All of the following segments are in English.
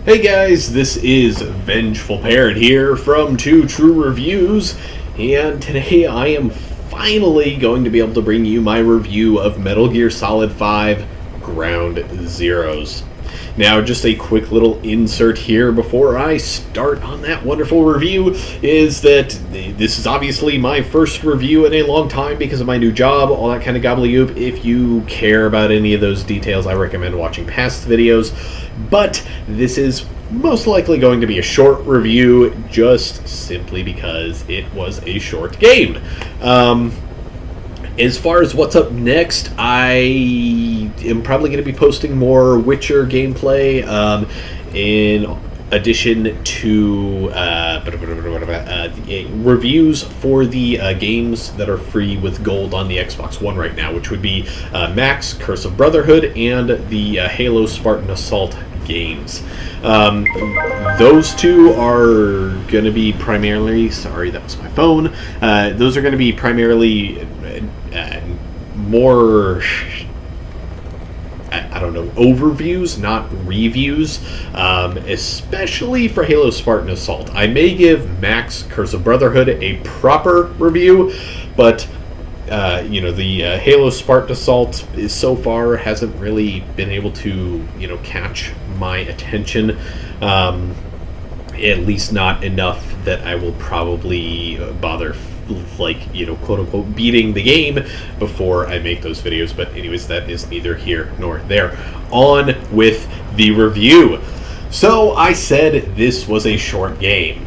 Hey guys, this is Vengeful Parrot here from Two True Reviews, and today I am finally going to be able to bring you my review of Metal Gear Solid 5 Ground Zeroes. Now, just a quick little insert here before I start on that wonderful review is that this is obviously my first review in a long time because of my new job, all that kind of gobbledygook. If you care about any of those details, I recommend watching past videos. But this is most likely going to be a short review just simply because it was a short game. As far as what's up next, I am probably going to be posting more Witcher gameplay in addition to reviews for the games that are free with gold on the Xbox One right now, which would be Max, Curse of Brotherhood, and the Halo Spartan Assault games. Those two are going to be primarily... Sorry, that was my phone. Those are going to be primarily more... I don't know, overviews, not reviews, especially for Halo Spartan Assault. I may give Max Curse of Brotherhood a proper review, but the Halo Spartan Assault so far hasn't really been able to, catch my attention, at least not enough that I will probably bother quote unquote beating the game before I make those videos. But anyways, that is neither here nor there. On with the review. So I said this was a short game,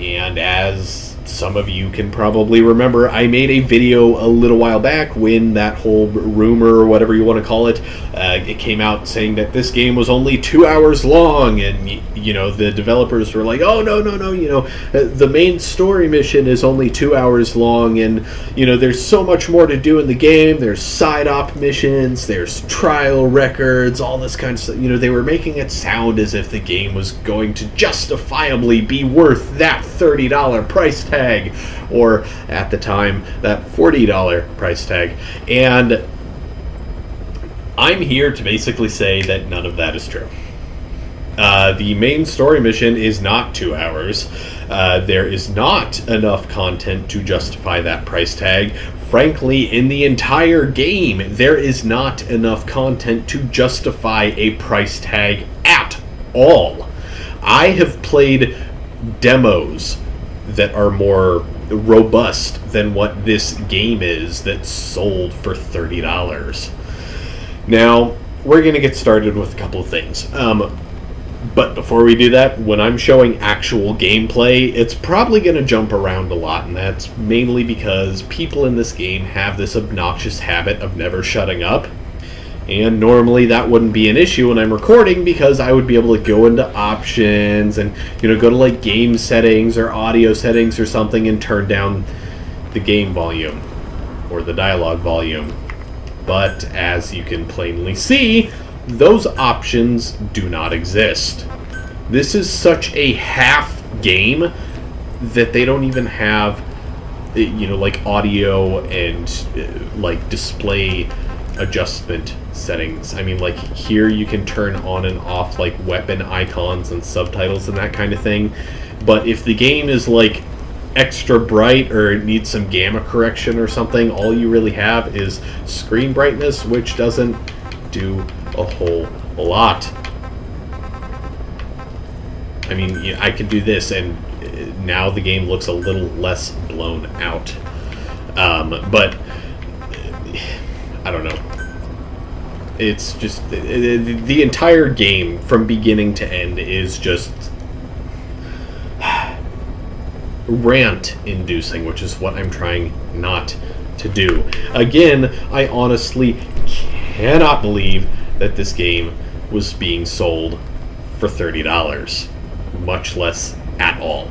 and as some of you can probably remember, I made a video a little while back when that whole rumor, or whatever you want to call it, it came out saying that this game was only 2 hours long, and the developers were like, oh no, the main story mission is only 2 hours long, and there's so much more to do in the game. There's side op missions, there's trial records, all this kind of stuff. They were making it sound as if the game was going to justifiably be worth that $30 price tag, or at the time that $40 price tag. And I'm here to basically say that none of that is true. The main story mission is not 2 hours. There is not enough content to justify that price tag. Frankly, in the entire game, there is not enough content to justify a price tag at all. I have played demos that are more robust than what this game is that's sold for $30. Now, we're going to get started with a couple of things. But before we do that, when I'm showing actual gameplay, it's probably going to jump around a lot, and that's mainly because people in this game have this obnoxious habit of never shutting up. And normally that wouldn't be an issue when I'm recording, because I would be able to go into options and, go to game settings or audio settings or something and turn down the game volume or the dialogue volume. But as you can plainly see, those options do not exist. This is such a half game that they don't even have, audio and display adjustment settings. I mean, here you can turn on and off weapon icons and subtitles and that kind of thing. But if the game is extra bright or it needs some gamma correction or something, all you really have is screen brightness, which doesn't do a whole lot. I mean, I could do this and now the game looks a little less blown out. But I don't know. It's just the entire game from beginning to end is just rant-inducing, which is what I'm trying not to do. Again, I honestly cannot believe that this game was being sold for $30, much less at all.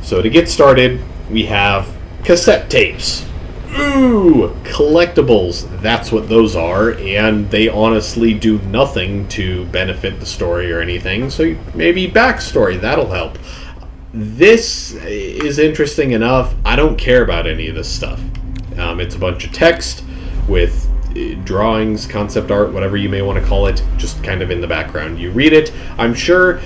So to get started, we have cassette tapes. Ooh, collectibles, that's what those are, and they honestly do nothing to benefit the story or anything, so maybe backstory, that'll help. This is interesting enough. I don't care about any of this stuff. It's a bunch of text with drawings, concept art, whatever you may want to call it, just kind of in the background. You read it. I'm sure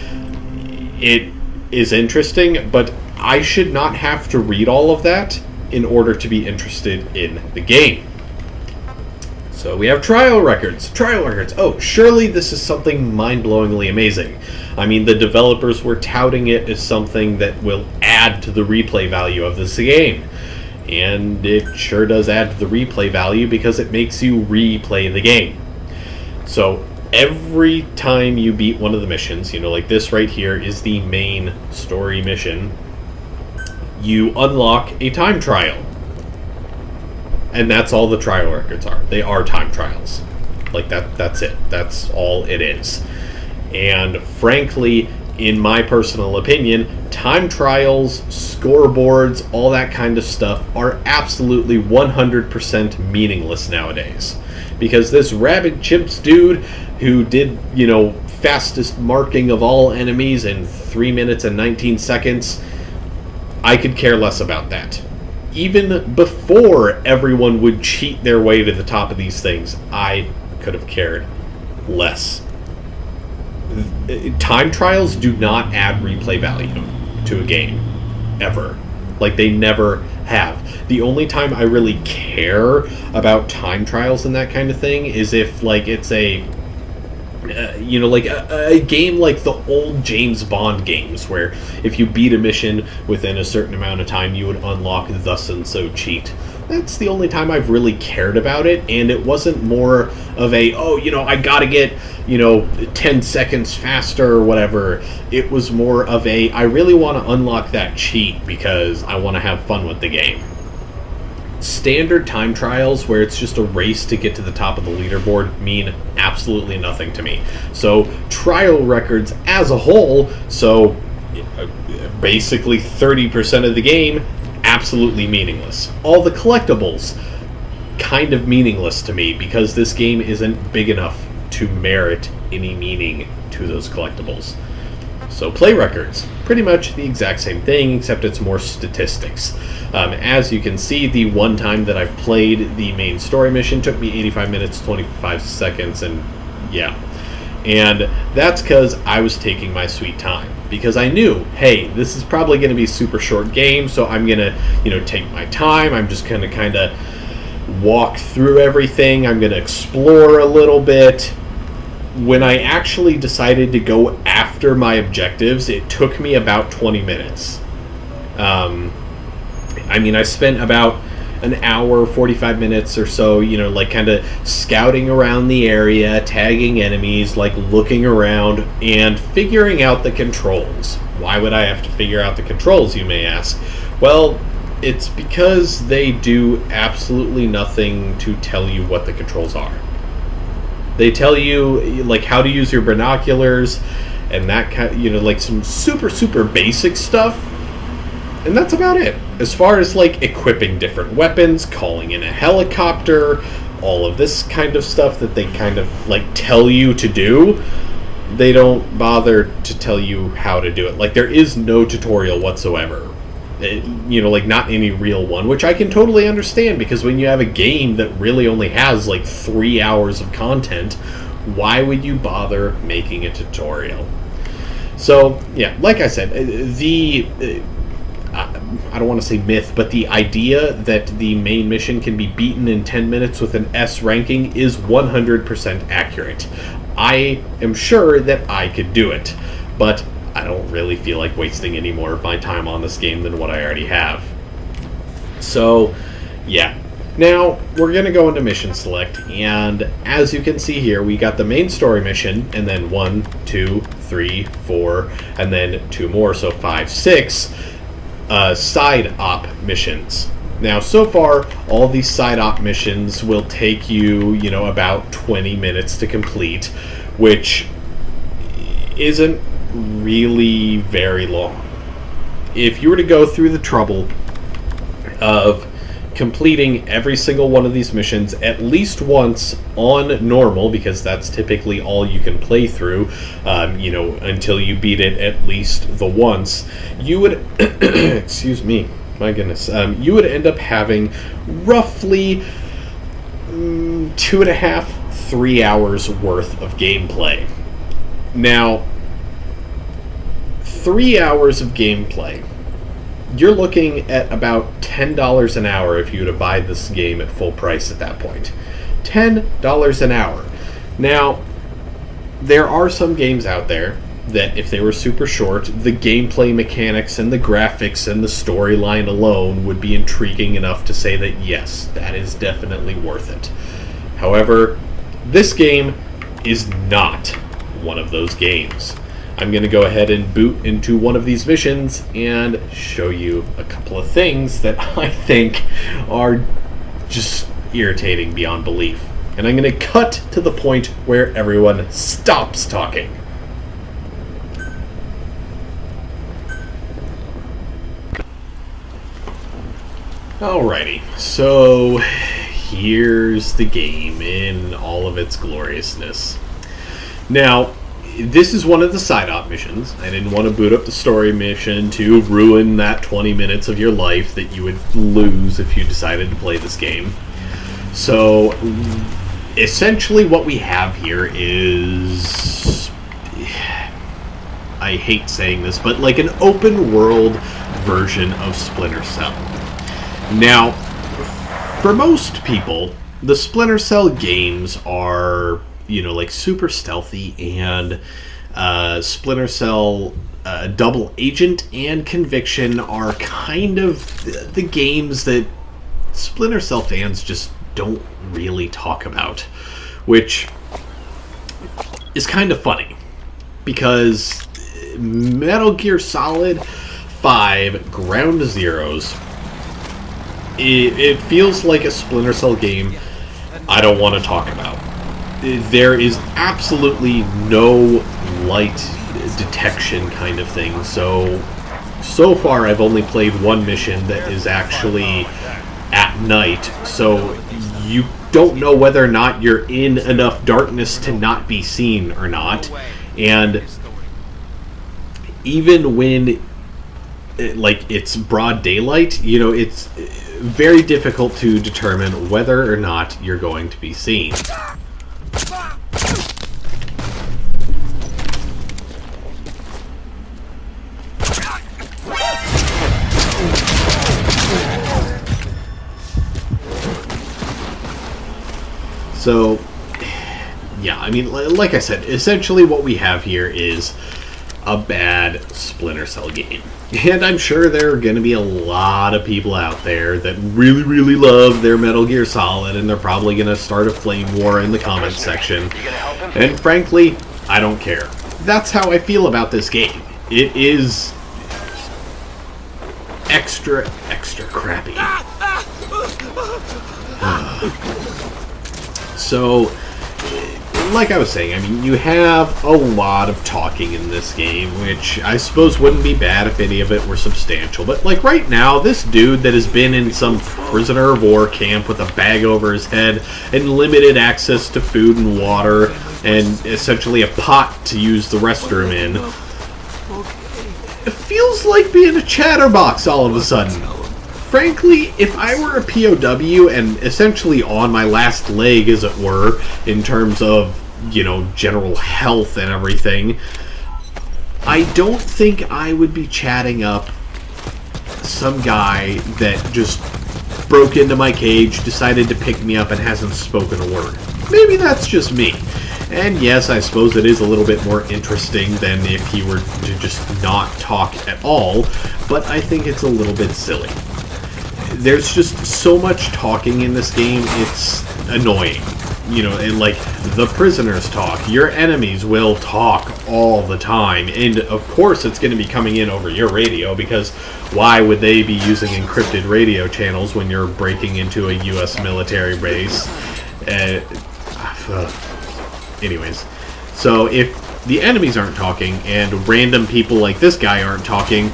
it is interesting, but I should not have to read all of that in order to be interested in the game. So we have trial records. Trial records. Oh, surely this is something mind-blowingly amazing. I mean, the developers were touting it as something that will add to the replay value of this game. And it sure does add to the replay value because it makes you replay the game. So every time you beat one of the missions, like this right here is the main story mission, you unlock a time trial. And that's all the trial records are. They are time trials. Like that's it. That's all it is. And frankly, in my personal opinion, time trials, scoreboards, all that kind of stuff are absolutely 100% meaningless nowadays. Because this Rabid Chimps dude who did, fastest marking of all enemies in 3 minutes and 19 seconds, I could care less about that. Even before everyone would cheat their way to the top of these things, I could have cared less. Time trials do not add replay value to a game, ever. Like, they never have. The only time I really care about time trials and that kind of thing is if, like, it's a game like the old James Bond games, where if you beat a mission within a certain amount of time, you would unlock thus and so cheat. That's the only time I've really cared about it, and it wasn't more of a, I gotta get, 10 seconds faster or whatever. It was more of a, I really want to unlock that cheat because I want to have fun with the game. Standard time trials where it's just a race to get to the top of the leaderboard mean absolutely nothing to me. So trial records as a whole, so basically 30% of the game, absolutely meaningless. All the collectibles, kind of meaningless to me because this game isn't big enough to merit any meaning to those collectibles. So play records, pretty much the exact same thing, except it's more statistics. As you can see, the one time that I've played the main story mission took me 85 minutes, 25 seconds, and yeah. And that's because I was taking my sweet time. Because I knew, hey, this is probably going to be a super short game, so I'm going to, take my time. I'm just going to kind of walk through everything. I'm going to explore a little bit. When I actually decided to go after my objectives, it took me about 20 minutes. I spent about an hour, 45 minutes or so, kind of scouting around the area, tagging enemies, looking around, and figuring out the controls. Why would I have to figure out the controls, you may ask? Well, it's because they do absolutely nothing to tell you what the controls are. They tell you, how to use your binoculars, and that kind, some super, super basic stuff. And that's about it. As far as, equipping different weapons, calling in a helicopter, all of this kind of stuff that they kind of, tell you to do, they don't bother to tell you how to do it. There is no tutorial whatsoever. Not any real one, which I can totally understand, because when you have a game that really only has, 3 hours of content, why would you bother making a tutorial? So, yeah, like I said, I don't want to say myth, but the idea that the main mission can be beaten in 10 minutes with an S ranking is 100% accurate. I am sure that I could do it, but I don't really feel like wasting any more of my time on this game than what I already have. So, yeah. Now, we're going to go into Mission Select, and as you can see here, we got the main story mission, and then 1, 2, 3, 4, and then 2 more, so 5, 6 side op missions. Now, so far, all these side op missions will take you, about 20 minutes to complete, which isn't really very long. If you were to go through the trouble of completing every single one of these missions at least once on normal, because that's typically all you can play through, until you beat it at least the once, you would excuse me, my goodness, you would end up having roughly 2.5, 3 hours worth of gameplay. Now, 3 hours of gameplay, you're looking at about $10 an hour if you were to buy this game at full price at that point. $10 an hour. Now, there are some games out there that if they were super short, the gameplay mechanics and the graphics and the storyline alone would be intriguing enough to say that yes, that is definitely worth it. However, this game is not one of those games. I'm going to go ahead and boot into one of these missions and show you a couple of things that I think are just irritating beyond belief. And I'm going to cut to the point where everyone stops talking. Alrighty, so here's the game in all of its gloriousness. Now, this is one of the side op missions. I didn't want to boot up the story mission to ruin that 20 minutes of your life that you would lose if you decided to play this game. So, essentially what we have here is, I hate saying this, but like an open world version of Splinter Cell. Now, for most people, the Splinter Cell games are, like super stealthy, and Splinter Cell Double Agent and Conviction are kind of the games that Splinter Cell fans just don't really talk about, which is kind of funny, because Metal Gear Solid 5 Ground Zeroes, it feels like a Splinter Cell game I don't want to talk about. There is absolutely no light detection kind of thing, so far I've only played one mission that is actually at night, so you don't know whether or not you're in enough darkness to not be seen or not, and even when it's broad daylight, it's very difficult to determine whether or not you're going to be seen. So, yeah, I mean, like I said, essentially what we have here is a bad Splinter Cell game. And I'm sure there are going to be a lot of people out there that really, really love their Metal Gear Solid, and they're probably going to start a flame war in the comments section. And frankly, I don't care. That's how I feel about this game. It is extra crappy. So, like I was saying, I mean, you have a lot of talking in this game, which I suppose wouldn't be bad if any of it were substantial. But, like, right now, this dude that has been in some prisoner of war camp with a bag over his head and limited access to food and water and essentially a pot to use the restroom in, it feels like being a chatterbox all of a sudden. Frankly, if I were a POW and essentially on my last leg, as it were, in terms of, general health and everything, I don't think I would be chatting up some guy that just broke into my cage, decided to pick me up, and hasn't spoken a word. Maybe that's just me. And yes, I suppose it is a little bit more interesting than if he were to just not talk at all, but I think it's a little bit silly. There's just so much talking in this game, it's annoying. And like, the prisoners talk, your enemies will talk all the time, and of course it's going to be coming in over your radio, because why would they be using encrypted radio channels when you're breaking into a U.S. military base? Anyways, so if the enemies aren't talking, and random people like this guy aren't talking,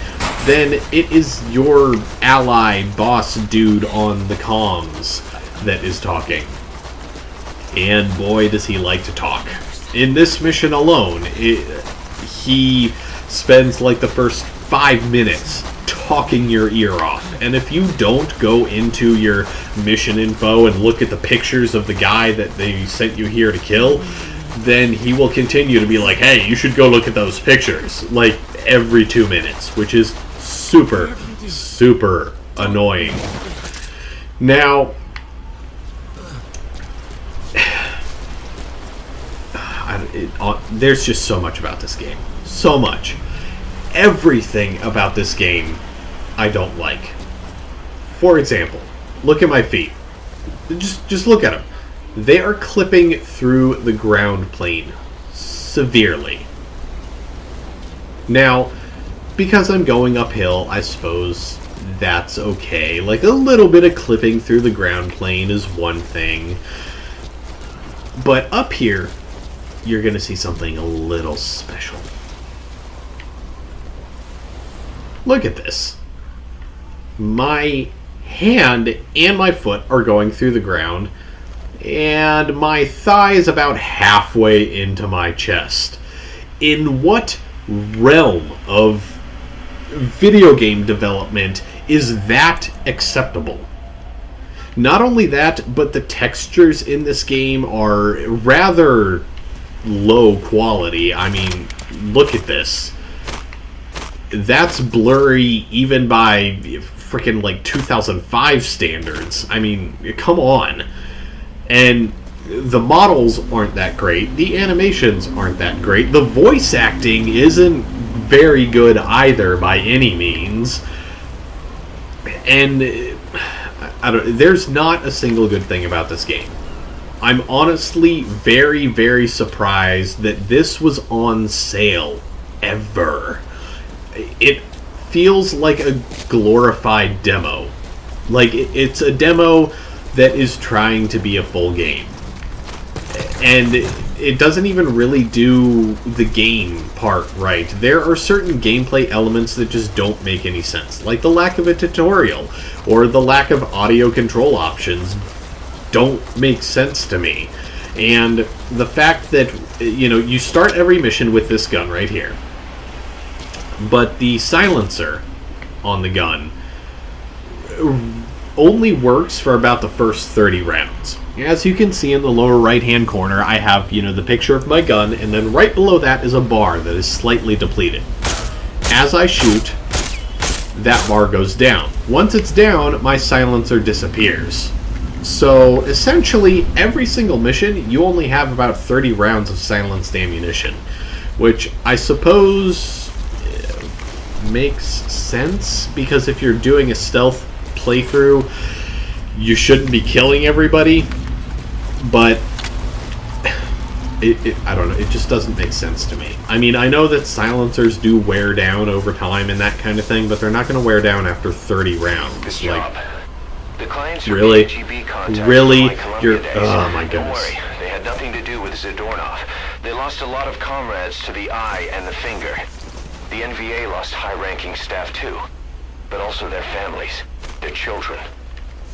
then it is your ally boss dude on the comms that is talking. And boy, does he like to talk. In this mission alone, he spends like the first 5 minutes talking your ear off. And if you don't go into your mission info and look at the pictures of the guy that they sent you here to kill, then he will continue to be like, hey, you should go look at those pictures, like every 2 minutes, which is super, super annoying. Now, there's just so much about this game. So much. Everything about this game I don't like. For example, look at my feet. Just look at them. They are clipping through the ground plane severely. Now, because I'm going uphill, I suppose that's okay. Like, a little bit of clipping through the ground plane is one thing. But up here, you're going to see something a little special. Look at this. My hand and my foot are going through the ground, and my thigh is about halfway into my chest. In what realm of video game development is that acceptable? Not only that, but the textures in this game are rather low quality. I mean, look at this. That's blurry even by freaking like 2005 standards. I mean, come on. And the models aren't that great. The animations aren't that great. The voice acting isn't very good either by any means. And there's not a single good thing about this game. I'm honestly very, very surprised that this was on sale ever. It feels like a glorified demo. Like, it's a demo that is trying to be a full game. And it doesn't even really do the game part right. There are certain gameplay elements that just don't make any sense. Like the lack of a tutorial, or the lack of audio control options don't make sense to me. And the fact that, you start every mission with this gun right here. But the silencer on the gun only works for about the first 30 rounds. As you can see in the lower right-hand corner, I have, the picture of my gun, and then right below that is a bar that is slightly depleted. As I shoot, that bar goes down. Once it's down, my silencer disappears. So, essentially, every single mission, you only have about 30 rounds of silenced ammunition, which I suppose makes sense, because if you're doing a stealth playthrough, you shouldn't be killing everybody, but I don't know, it just doesn't make sense to me. I mean, I know that silencers do wear down over time and that kind of thing, but they're not going to wear down after 30 rounds. This job. The clients really? Really? You're, oh my goodness. Don't worry, they had nothing to do with Zadornov. They lost a lot of comrades to the eye and the finger. The NVA lost high-ranking staff too, but also their families, their children.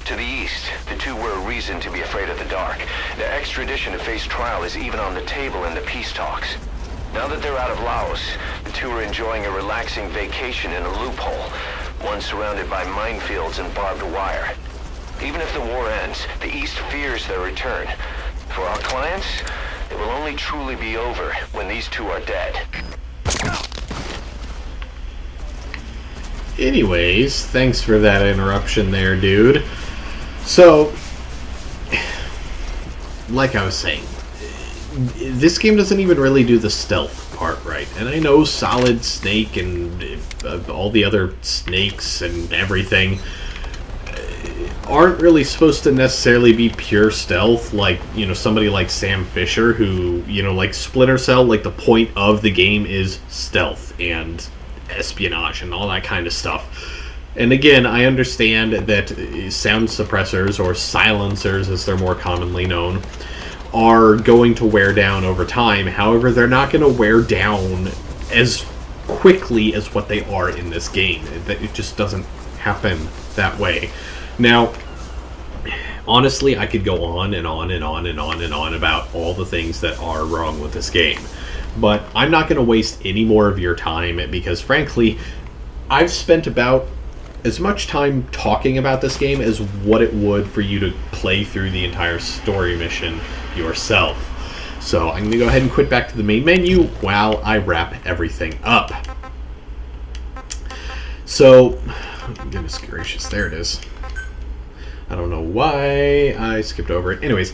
To the east, the two were a reason to be afraid of the dark. Their extradition to face trial is even on the table in the peace talks. Now that they're out of Laos, the two are enjoying a relaxing vacation in a loophole, one surrounded by minefields and barbed wire. Even if the war ends, the east fears their return. For our clients, it will only truly be over when these two are dead. Anyways, thanks for that interruption there, dude. So, like I was saying, this game doesn't even really do the stealth part right. And I know Solid Snake and all the other snakes and everything aren't really supposed to necessarily be pure stealth, like, somebody like Sam Fisher, who, like Splinter Cell, like the point of the game is stealth and espionage and all that kind of stuff. And again, I understand that sound suppressors, or silencers as they're more commonly known, are going to wear down over time. However, they're not going to wear down as quickly as what they are in this game. It just doesn't happen that way. Now, honestly, I could go on and on and on and on and on about all the things that are wrong with this game. But I'm not going to waste any more of your time, because frankly, I've spent about as much time talking about this game as what it would for you to play through the entire story mission yourself. So I'm going to go ahead and quit back to the main menu while I wrap everything up. So, goodness gracious, there it is. I don't know why I skipped over it. Anyways,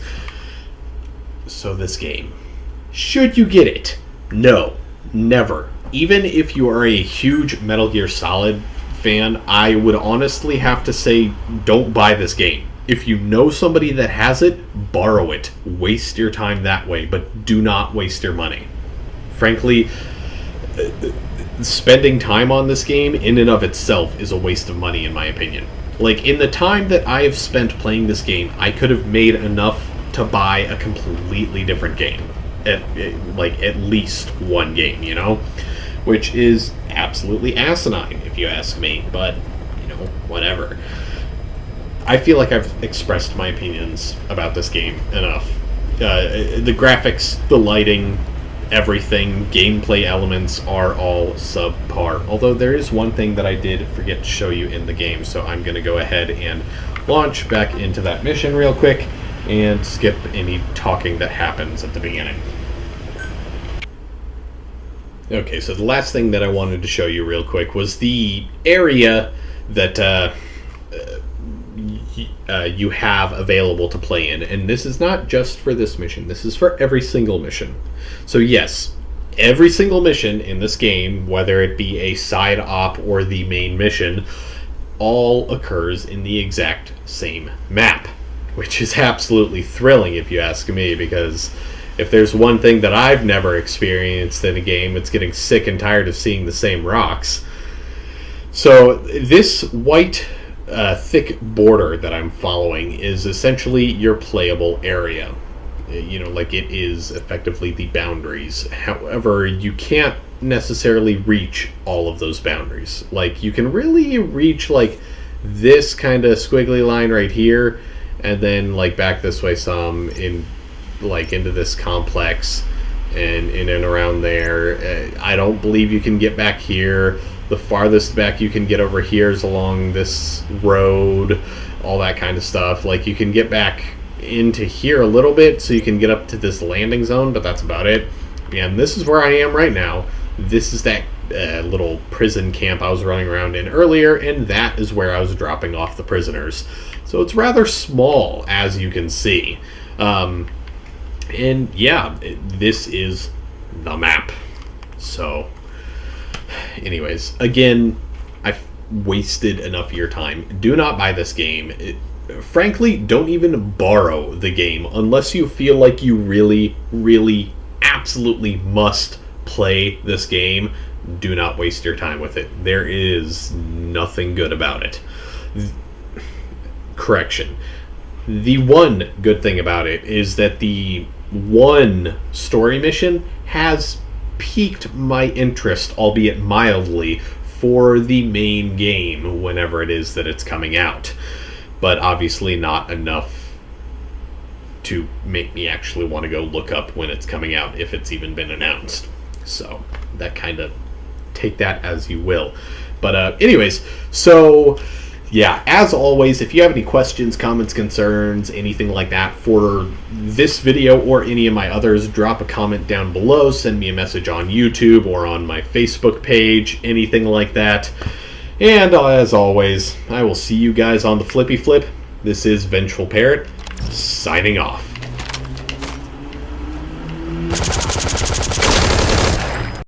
so this game. Should you get it? No, never. Even if you are a huge Metal Gear Solid fan, I would honestly have to say don't buy this game. If you know somebody that has it, borrow it. Waste your time that way, but do not waste your money. Frankly, spending time on this game in and of itself is a waste of money in my opinion. Like, in the time that I have spent playing this game, I could have made enough to buy a completely different game. At least one game, you know? Which is absolutely asinine, if you ask me, but, you know, whatever. I feel like I've expressed my opinions about this game enough. The graphics, the lighting, everything, gameplay elements are all subpar. Although there is one thing that I did forget to show you in the game, so I'm going to go ahead and launch back into that mission real quick and skip any talking that happens at the beginning. Okay, so the last thing that I wanted to show you real quick was the area that you have available to play in. And this is not just for this mission, this is for every single mission. So yes, every single mission in this game, whether it be a side op or the main mission, all occurs in the exact same map. Which is absolutely thrilling if you ask me, because if there's one thing that I've never experienced in a game, it's getting sick and tired of seeing the same rocks. So this white thick border that I'm following is essentially your playable area. You know, like, it is effectively the boundaries. However, you can't necessarily reach all of those boundaries. Like, you can really reach, like, this kind of squiggly line right here, and then, like, back this way some, in, like, into this complex, and in and around there. I don't believe you can get back here. The farthest back you can get over here is along this road, all that kind of stuff. Like, you can get back into here a little bit, so you can get up to this landing zone, but that's about it. And this is where I am right now. This is that little prison camp I was running around in earlier, and that is where I was dropping off the prisoners. So it's rather small, as you can see. And yeah, this is the map. So, anyways, again, I've wasted enough of your time. Do not buy this game. Frankly, don't even borrow the game unless you feel like you really, really, absolutely must play this game. Do not waste your time with it. There is nothing good about it. Correction. The one good thing about it is that the one story mission has piqued my interest, albeit mildly, for the main game whenever it is that it's coming out. But obviously not enough to make me actually want to go look up when it's coming out, if it's even been announced. So, that kind of, take that as you will. But anyways, so yeah, as always, if you have any questions, comments, concerns, anything like that for this video or any of my others, drop a comment down below, send me a message on YouTube or on my Facebook page, anything like that. And as always, I will see you guys on the Flippy Flip. This is Vengeful Parrot, signing off.